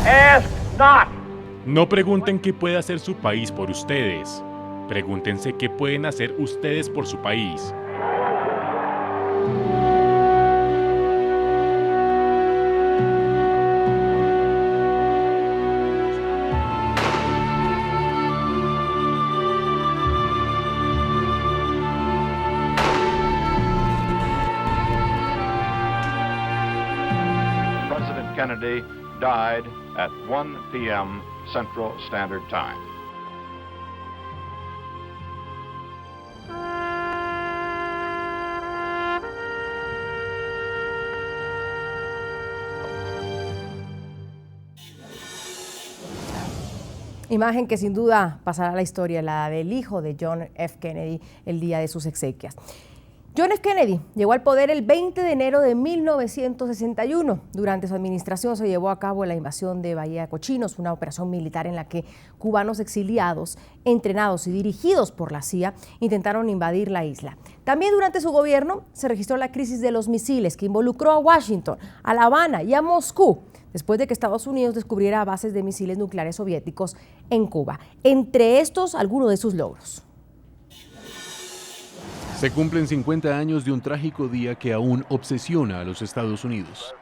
Ask not. No pregunten qué puede hacer su país por ustedes. Pregúntense qué pueden hacer ustedes por su país. President Kennedy died at 1 p.m. Central Standard Time. Imagen que sin duda pasará a la historia, la del hijo de John F. Kennedy el día de sus exequias. John F. Kennedy llegó al poder el 20 de enero de 1961. Durante su administración se llevó a cabo la invasión de Bahía de Cochinos, una operación militar en la que cubanos exiliados, entrenados y dirigidos por la CIA, intentaron invadir la isla. También durante su gobierno se registró la crisis de los misiles que involucró a Washington, a La Habana y a Moscú, después de que Estados Unidos descubriera bases de misiles nucleares soviéticos en Cuba. Entre estos, algunos de sus logros. Se cumplen 50 años de un trágico día que aún obsesiona a los Estados Unidos.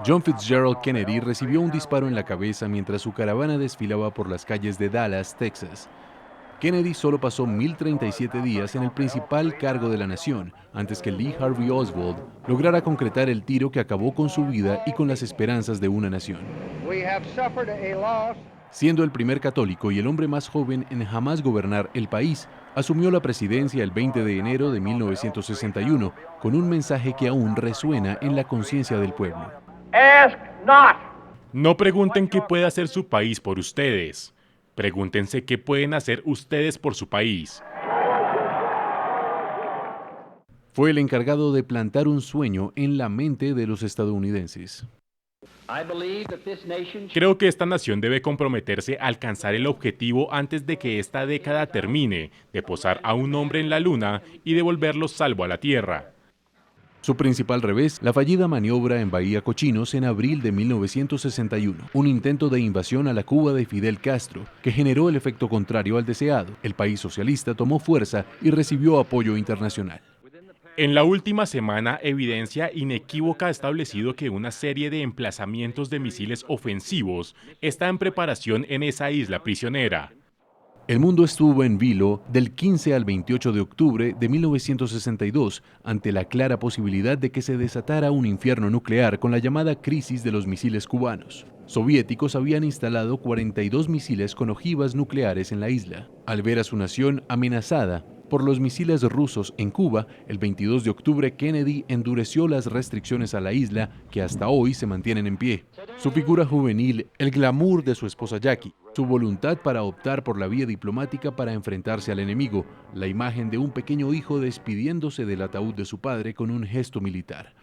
John Fitzgerald Kennedy recibió un disparo en la cabeza mientras su caravana desfilaba por las calles de Dallas, Texas. Kennedy solo pasó 1037 días en el principal cargo de la nación antes que Lee Harvey Oswald lograra concretar el tiro que acabó con su vida y con las esperanzas de una nación. Siendo el primer católico y el hombre más joven en jamás gobernar el país, asumió la presidencia el 20 de enero de 1961 con un mensaje que aún resuena en la conciencia del pueblo. Ask not. No pregunten qué puede hacer su país por ustedes. Pregúntense qué pueden hacer ustedes por su país. Fue el encargado de plantar un sueño en la mente de los estadounidenses. Creo que esta nación debe comprometerse a alcanzar el objetivo antes de que esta década termine, de posar a un hombre en la luna y devolverlo salvo a la Tierra. Su principal revés, la fallida maniobra en Bahía Cochinos en abril de 1961, un intento de invasión a la Cuba de Fidel Castro, que generó el efecto contrario al deseado. El país socialista tomó fuerza y recibió apoyo internacional. En la última semana, evidencia inequívoca ha establecido que una serie de emplazamientos de misiles ofensivos está en preparación en esa isla prisionera. El mundo estuvo en vilo del 15 al 28 de octubre de 1962 ante la clara posibilidad de que se desatara un infierno nuclear con la llamada crisis de los misiles cubanos. Soviéticos habían instalado 42 misiles con ojivas nucleares en la isla. Al ver a su nación amenazada por los misiles rusos en Cuba, el 22 de octubre Kennedy endureció las restricciones a la isla que hasta hoy se mantienen en pie. Su figura juvenil, el glamour de su esposa Jackie, su voluntad para optar por la vía diplomática para enfrentarse al enemigo, la imagen de un pequeño hijo despidiéndose del ataúd de su padre con un gesto militar.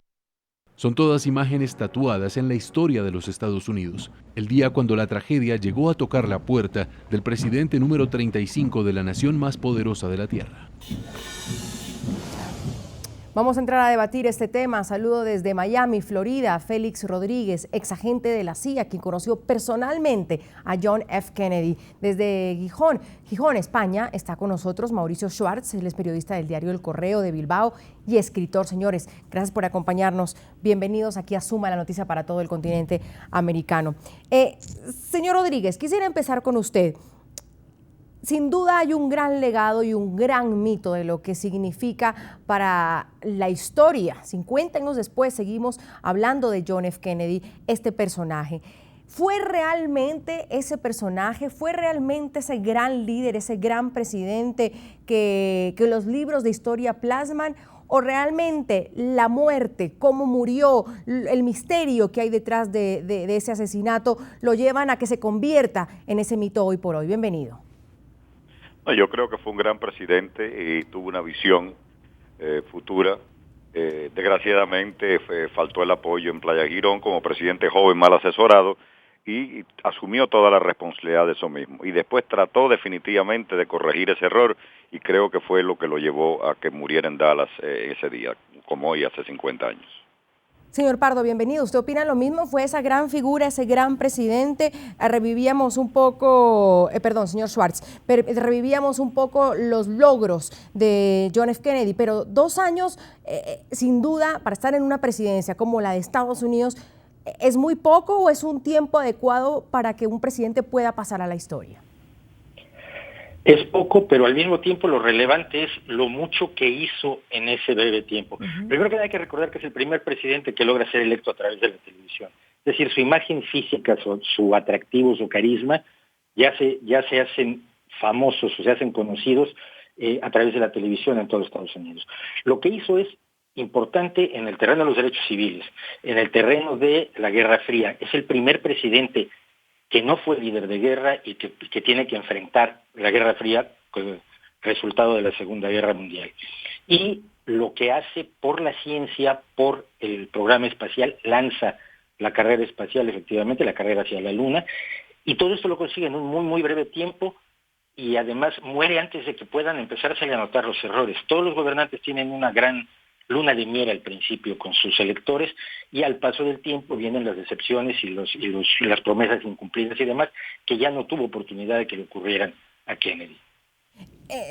Son todas imágenes tatuadas en la historia de los Estados Unidos, el día cuando la tragedia llegó a tocar la puerta del presidente número 35 de la nación más poderosa de la Tierra. Vamos a entrar a debatir este tema. Saludo desde Miami, Florida, Félix Rodríguez, exagente de la CIA, quien conoció personalmente a John F. Kennedy. Desde Gijón, España, está con nosotros Mauricio Schwartz, él es periodista del diario El Correo de Bilbao y escritor. Señores, gracias por acompañarnos. Bienvenidos aquí a Suma la Noticia para todo el continente americano. Señor Rodríguez, quisiera empezar con usted. Sin duda hay un gran legado y un gran mito de lo que significa para la historia. 50 años después seguimos hablando de John F. Kennedy, este personaje. ¿Fue realmente ese personaje? ¿Fue realmente ese gran líder, ese gran presidente que los libros de historia plasman? ¿O realmente la muerte, cómo murió, el misterio que hay detrás de ese asesinato lo llevan a que se convierta en ese mito hoy por hoy? Bienvenido. No, yo creo que fue un gran presidente y tuvo una visión futura. Desgraciadamente faltó el apoyo en Playa Girón como presidente joven mal asesorado y asumió toda la responsabilidad de eso mismo. Y después trató definitivamente de corregir ese error y creo que fue lo que lo llevó a que muriera en Dallas ese día, como hoy hace 50 años. Señor Pardo, bienvenido. ¿Usted opina lo mismo? ¿Fue esa gran figura, ese gran presidente? Revivíamos un poco, señor Schwartz, revivíamos un poco los logros de John F. Kennedy, pero 2 años, sin duda, para estar en una presidencia como la de Estados Unidos, ¿es muy poco o es un tiempo adecuado para que un presidente pueda pasar a la historia? Es poco, pero al mismo tiempo lo relevante es lo mucho que hizo en ese breve tiempo. Primero que nada hay que recordar que es el primer presidente que logra ser electo a través de la televisión. Es decir, su imagen física, su atractivo, su carisma, ya se hacen famosos o se hacen conocidos a través de la televisión en todos Estados Unidos. Lo que hizo es importante en el terreno de los derechos civiles, en el terreno de la Guerra Fría. Es el primer presidente que no fue líder de guerra y que tiene que enfrentar la Guerra Fría con el resultado de la Segunda Guerra Mundial. Y lo que hace por la ciencia, por el programa espacial, lanza la carrera espacial, efectivamente, la carrera hacia la Luna, y todo esto lo consigue en un muy, muy breve tiempo, y además muere antes de que puedan empezarse a notar los errores. Todos los gobernantes tienen una gran luna de miel al principio con sus electores, y al paso del tiempo vienen las decepciones y las promesas incumplidas y demás, que ya no tuvo oportunidad de que le ocurrieran a Kennedy.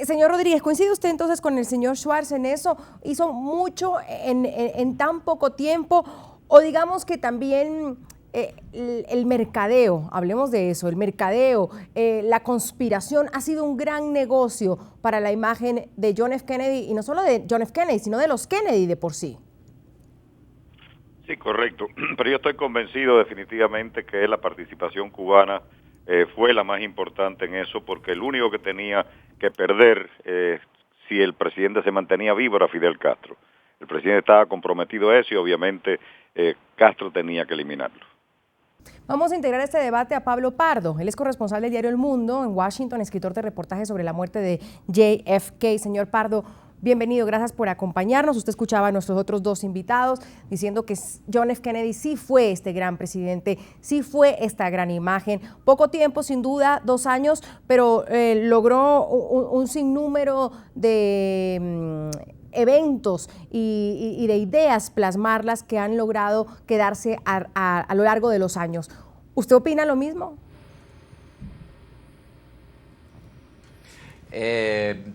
Señor Rodríguez, ¿coincide usted entonces con el señor Schwartz en eso? ¿Hizo mucho en tan poco tiempo? O digamos que también el mercadeo, hablemos de eso, el mercadeo, la conspiración ha sido un gran negocio para la imagen de John F. Kennedy, y no solo de John F. Kennedy, sino de los Kennedy de por sí. Sí, correcto. Pero yo estoy convencido definitivamente que la participación cubana fue la más importante en eso, porque el único que tenía que perder si el presidente se mantenía vivo era Fidel Castro. El presidente estaba comprometido a eso y obviamente Castro tenía que eliminarlo. Vamos a integrar este debate a Pablo Pardo. Él es corresponsal del diario El Mundo en Washington, escritor de reportajes sobre la muerte de JFK. Señor Pardo, bienvenido, gracias por acompañarnos. Usted escuchaba a nuestros otros 2 invitados diciendo que John F. Kennedy sí fue este gran presidente, sí fue esta gran imagen. Poco tiempo, sin duda, 2 años, pero logró un sinnúmero de eventos y de ideas, plasmarlas, que han logrado quedarse a lo largo de los años. ¿Usted opina lo mismo?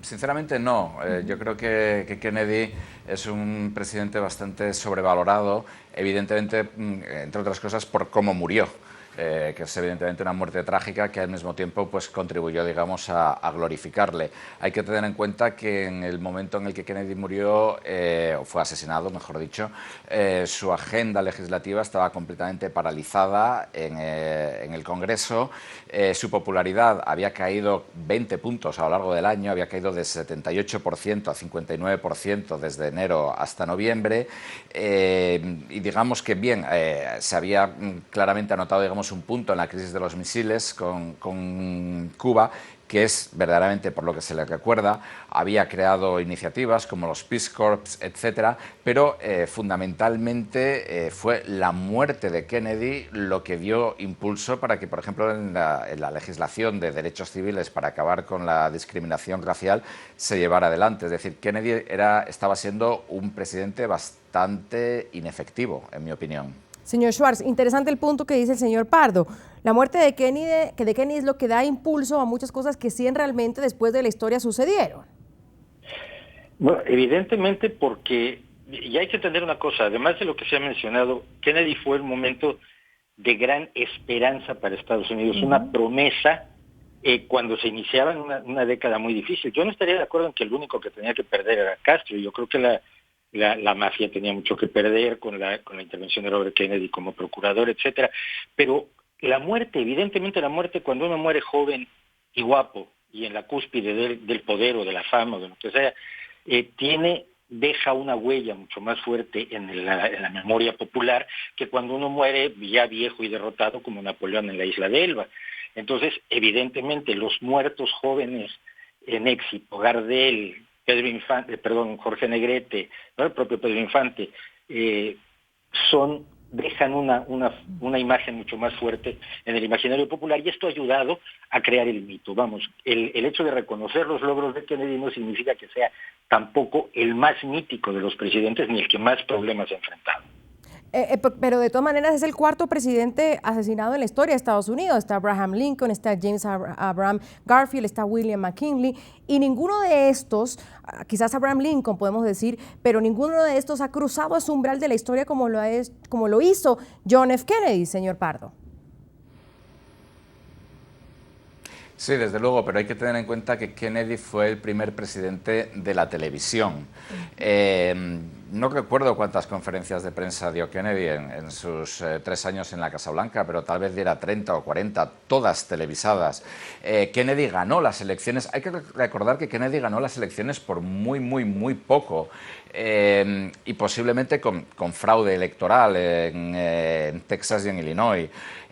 Sinceramente no. Yo creo que Kennedy es un presidente bastante sobrevalorado, evidentemente, entre otras cosas, por cómo murió. Que es evidentemente una muerte trágica que al mismo tiempo pues contribuyó, digamos, a glorificarle. Hay que tener en cuenta que en el momento en el que Kennedy murió, o fue asesinado, mejor dicho, su agenda legislativa estaba completamente paralizada en el Congreso. Su popularidad había caído 20 puntos a lo largo del año, había caído de 78% a 59% desde enero hasta noviembre, y digamos que bien, se había claramente anotado, digamos, un punto en la crisis de los misiles con Cuba, que es verdaderamente por lo que se le recuerda. Había creado iniciativas como los Peace Corps, etcétera, pero fundamentalmente fue la muerte de Kennedy lo que dio impulso para que, por ejemplo, en la legislación de derechos civiles para acabar con la discriminación racial se llevara adelante. Es decir, Kennedy estaba siendo un presidente bastante inefectivo, en mi opinión. Señor Schwartz, interesante el punto que dice el señor Pardo. La muerte de Kennedy es lo que da impulso a muchas cosas que sí realmente después de la historia sucedieron. Bueno, evidentemente, porque ya hay que entender una cosa, además de lo que se ha mencionado, Kennedy fue el momento de gran esperanza para Estados Unidos, una promesa cuando se iniciaba en una década muy difícil. Yo no estaría de acuerdo en que el único que tenía que perder era Castro. Yo creo que la mafia tenía mucho que perder con la intervención de Robert Kennedy como procurador, etcétera. Pero la muerte, evidentemente la muerte, cuando uno muere joven y guapo y en la cúspide del poder o de la fama o de lo que sea, deja una huella mucho más fuerte en la memoria popular que cuando uno muere ya viejo y derrotado como Napoleón en la isla de Elba. Entonces, evidentemente, los muertos jóvenes en éxito, Gardel, Jorge Negrete, ¿no? El propio Pedro Infante, dejan una imagen mucho más fuerte en el imaginario popular, y esto ha ayudado a crear el mito. Vamos, el hecho de reconocer los logros de Kennedy no significa que sea tampoco el más mítico de los presidentes ni el que más problemas ha enfrentado. Pero de todas maneras es el cuarto presidente asesinado en la historia de Estados Unidos. Está Abraham Lincoln, está James Abraham Garfield, está William McKinley, y ninguno de estos, quizás Abraham Lincoln podemos decir, pero ninguno de estos ha cruzado ese umbral de la historia como lo hizo John F. Kennedy, señor Pardo. Sí, desde luego, pero hay que tener en cuenta que Kennedy fue el primer presidente de la televisión. No recuerdo cuántas conferencias de prensa dio Kennedy en sus 3 años en la Casa Blanca, pero tal vez diera 30 o 40, todas televisadas. Kennedy ganó las elecciones. Hay que recordar que Kennedy ganó las elecciones por muy poco, y posiblemente con fraude electoral en Texas y en Illinois.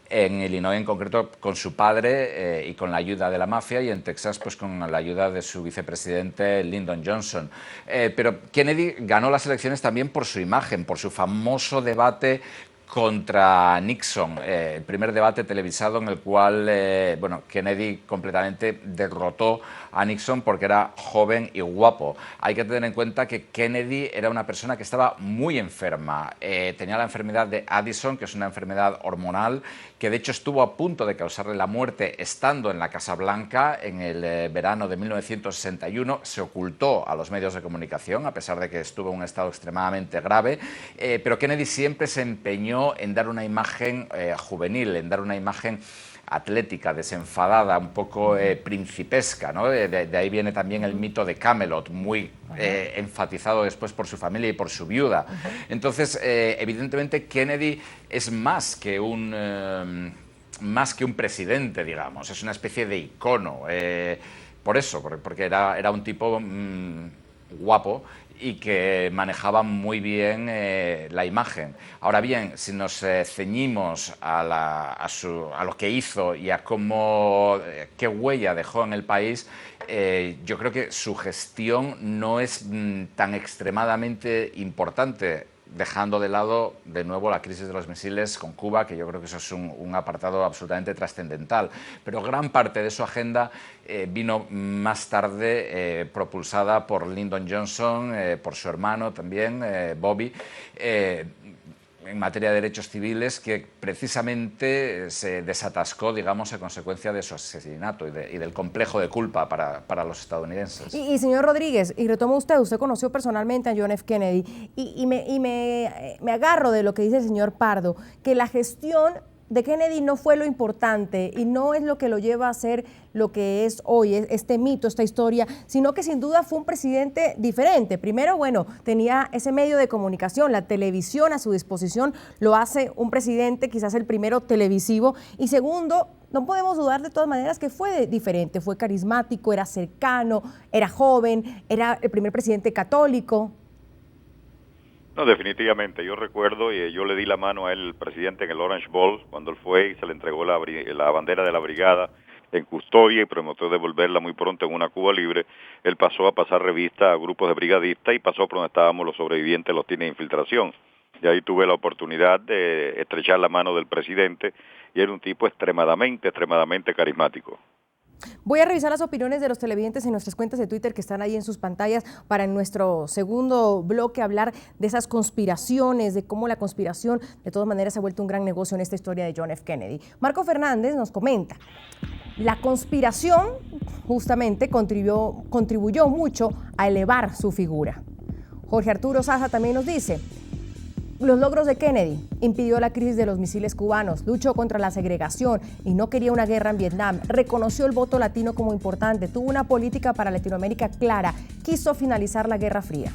En Illinois en concreto con su padre y con la ayuda de la mafia, y en Texas pues con la ayuda de su vicepresidente Lyndon Johnson. Pero Kennedy ganó las elecciones también por su imagen, por su famoso debate contra Nixon, el primer debate televisado en el cual Kennedy completamente derrotó a Nixon porque era joven y guapo. Hay que tener en cuenta que Kennedy era una persona que estaba muy enferma, tenía la enfermedad de Addison, que es una enfermedad hormonal, que de hecho estuvo a punto de causarle la muerte estando en la Casa Blanca en el verano de 1961, se ocultó a los medios de comunicación a pesar de que estuvo en un estado extremadamente grave, pero Kennedy siempre se empeñó en dar una imagen juvenil, en dar una imagen atlética, desenfadada, un poco principesca, ¿no? De ahí viene también el mito de Camelot, muy enfatizado después por su familia y por su viuda. Entonces, evidentemente, Kennedy es más que un presidente, digamos, es una especie de icono. Por eso, porque era un tipo guapo y que manejaba muy bien la imagen. Ahora bien, si nos ceñimos a lo que hizo y a qué huella dejó en el país, yo creo que su gestión no es tan extremadamente importante, dejando de lado de nuevo la crisis de los misiles con Cuba, que yo creo que eso es un apartado absolutamente trascendental. Pero gran parte de su agenda vino más tarde propulsada por Lyndon Johnson, por su hermano también, Bobby, en materia de derechos civiles, que precisamente se desatascó, digamos, a consecuencia de su asesinato y del complejo de culpa para los estadounidenses. Y señor Rodríguez, y retomo usted conoció personalmente a John F. Kennedy, y me agarro de lo que dice el señor Pardo, que la gestión de Kennedy no fue lo importante y no es lo que lo lleva a ser lo que es hoy, este mito, esta historia, sino que sin duda fue un presidente diferente. Primero, tenía ese medio de comunicación, la televisión a su disposición, lo hace un presidente, quizás el primero televisivo, y segundo, no podemos dudar de todas maneras que fue diferente, fue carismático, era cercano, era joven, era el primer presidente católico. No, definitivamente. Yo recuerdo, y yo le di la mano a él, el presidente, en el Orange Bowl, cuando él fue y se le entregó la bandera de la brigada en custodia y prometió devolverla muy pronto en una Cuba libre. Él pasó a pasar revista a grupos de brigadistas y pasó por donde estábamos los sobrevivientes, los tiene de infiltración. Y ahí tuve la oportunidad de estrechar la mano del presidente, y era un tipo extremadamente carismático. Voy a revisar las opiniones de los televidentes en nuestras cuentas de Twitter que están ahí en sus pantallas para en nuestro segundo bloque hablar de esas conspiraciones, de cómo la conspiración de todas maneras se ha vuelto un gran negocio en esta historia de John F. Kennedy. Marco Fernández nos comenta, la conspiración justamente contribuyó mucho a elevar su figura. Jorge Arturo Saja también nos dice, los logros de Kennedy: impidió la crisis de los misiles cubanos, luchó contra la segregación y no quería una guerra en Vietnam, reconoció el voto latino como importante, tuvo una política para Latinoamérica clara, quiso finalizar la Guerra Fría.